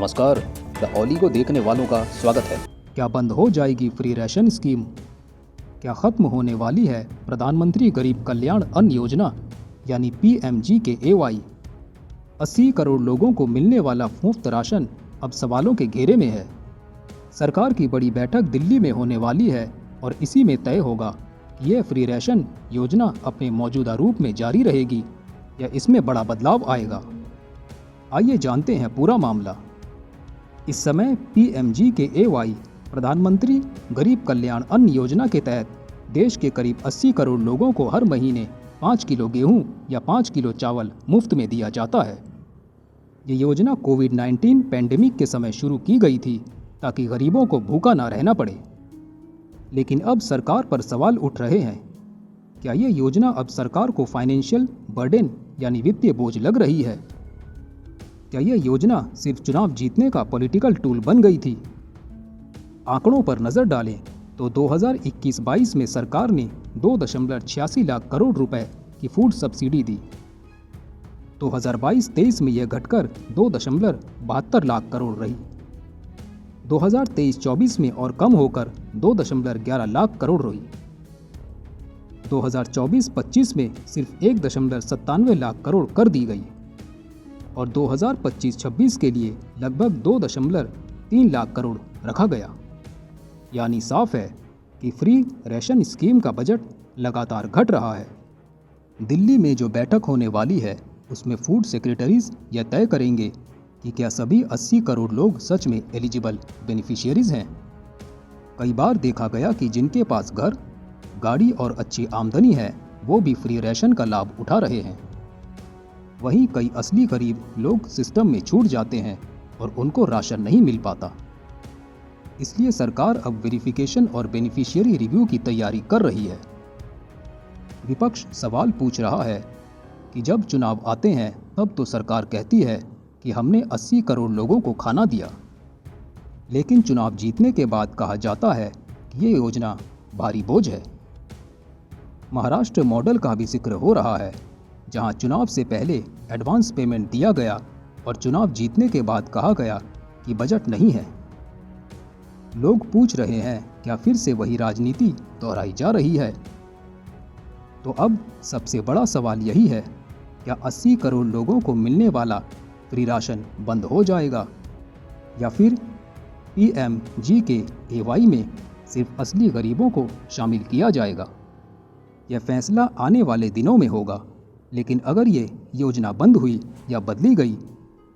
नमस्कार, द ओली को देखने वालों का स्वागत है। क्या बंद हो जाएगी फ्री राशन स्कीम? क्या खत्म होने वाली है प्रधानमंत्री गरीब कल्याण अन्न योजना यानी PMGKAY? 80 करोड़ लोगों को मिलने वाला मुफ्त राशन अब सवालों के घेरे में है। सरकार की बड़ी बैठक दिल्ली में होने वाली है और इसी में तय होगा कि यह फ्री राशन योजना अपने मौजूदा रूप में जारी रहेगी या इसमें बड़ा बदलाव आएगा। आइए जानते हैं पूरा मामला। इस समय PMGKAY प्रधानमंत्री गरीब कल्याण अन्न योजना के तहत देश के करीब 80 करोड़ लोगों को हर महीने 5 किलो गेहूं या 5 किलो चावल मुफ्त में दिया जाता है। ये योजना कोविड-19 पैंडेमिक के समय शुरू की गई थी ताकि गरीबों को भूखा ना रहना पड़े। लेकिन अब सरकार पर सवाल उठ रहे हैं, क्या ये योजना अब सरकार को फाइनेंशियल बर्डन यानी वित्तीय बोझ लग रही है? क्या यह योजना सिर्फ चुनाव जीतने का पॉलिटिकल टूल बन गई थी? आंकड़ों पर नजर डालें तो 2021-22 में सरकार ने 2.86 लाख करोड़ रुपए की फूड सब्सिडी दी। 2022-23 में यह घटकर 2.72 लाख करोड़ रही। 2023-24 में और कम होकर 2.11 लाख करोड़ रही। 2024-25 में सिर्फ 1.97 लाख करोड़ कर दी गई और 2025-26 के लिए लगभग 2.3 लाख करोड़ रखा गया। यानी साफ है कि फ्री राशन स्कीम का बजट लगातार घट रहा है। दिल्ली में जो बैठक होने वाली है उसमें फूड सेक्रेटरीज यह तय करेंगे कि क्या सभी 80 करोड़ लोग सच में एलिजिबल बेनिफिशियरीज हैं। कई बार देखा गया कि जिनके पास घर, गाड़ी और अच्छी आमदनी है वो भी फ्री राशन का लाभ उठा रहे हैं। वहीं कई असली गरीब लोग सिस्टम में छूट जाते हैं और उनको राशन नहीं मिल पाता। इसलिए सरकार अब वेरिफिकेशन और बेनिफिशियरी रिव्यू की तैयारी कर रही है। विपक्ष सवाल पूछ रहा है कि जब चुनाव आते हैं तब तो सरकार कहती है कि हमने 80 करोड़ लोगों को खाना दिया, लेकिन चुनाव जीतने के बाद कहा जाता है कि ये योजना भारी बोझ है। महाराष्ट्र मॉडल का भी जिक्र हो रहा है, जहां चुनाव से पहले एडवांस पेमेंट दिया गया और चुनाव जीतने के बाद कहा गया कि बजट नहीं है। लोग पूछ रहे हैं, क्या फिर से वही राजनीति दोहराई जा रही है? तो अब सबसे बड़ा सवाल यही है, क्या 80 करोड़ लोगों को मिलने वाला फ्री राशन बंद हो जाएगा या फिर PMGKAY में सिर्फ असली गरीबों को शामिल किया जाएगा? यह फैसला आने वाले दिनों में होगा, लेकिन अगर ये योजना बंद हुई या बदली गई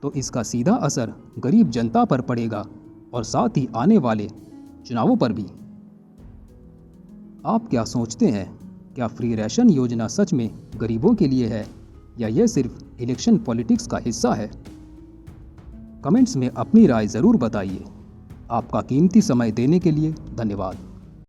तो इसका सीधा असर गरीब जनता पर पड़ेगा और साथ ही आने वाले चुनावों पर भी। आप क्या सोचते हैं, क्या फ्री राशन योजना सच में गरीबों के लिए है या यह सिर्फ इलेक्शन पॉलिटिक्स का हिस्सा है? कमेंट्स में अपनी राय ज़रूर बताइए। आपका कीमती समय देने के लिए धन्यवाद।